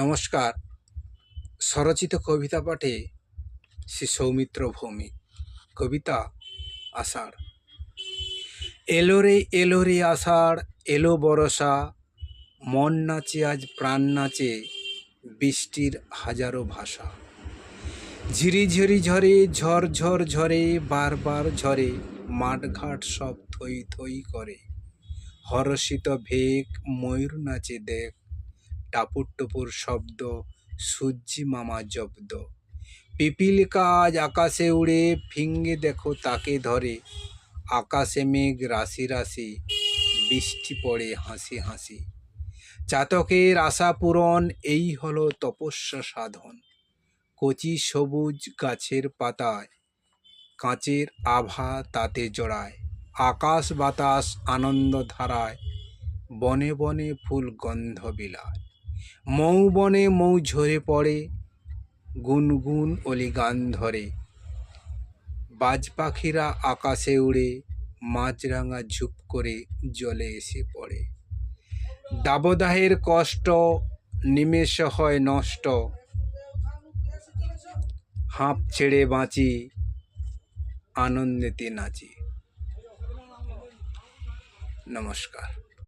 নমস্কার। স্বরচিত কবিতা পাঠে শ্রী সৌমিত্র ভৌমিক। কবিতা আষাঢ়। এলো রে আষাঢ়, এলো বরষা, মন নাচে আজ প্রাণ নাচে, বৃষ্টির হাজারো ভাষা। ঝিরিঝিরি ঝরে, ঝর ঝর ঝরে, বারবার ঝরে, মাঠঘাট সব থই থই করে। হরষিত ভেক, ময়ূর নাচে দেখ, টাপুর টুপুর শব্দ, সূর্যি মামা জব্দ। পিপিল কাজ আকাশে উড়ে, ফিঙ্গে দেখো তাকে ধরে। আকাশে মেঘ রাশি রাশি, বৃষ্টি পড়ে হাসি হাসি। চাতকের আশা পূরণ, এই হলো তপস্যা সাধন। কচি সবুজ গাছের পাতায় কাঁচের আভা তাতে জড়ায়। আকাশ বাতাস আনন্দ ধারায়, বনে বনে ফুল গন্ধ বিলায়। মৌ বনে মৌ ঝরে পড়ে, গুনগুন অলি গান ধরে। বাজ পাখিরা আকাশে উড়ে, মাছরাঙা ঝুপ করে জলে এসে পড়ে। দাবদাহের কষ্ট নিমেষ হয় নষ্ট, হাঁপ ছেড়ে বাঁচি, আনন্দেতে নাচি। নমস্কার।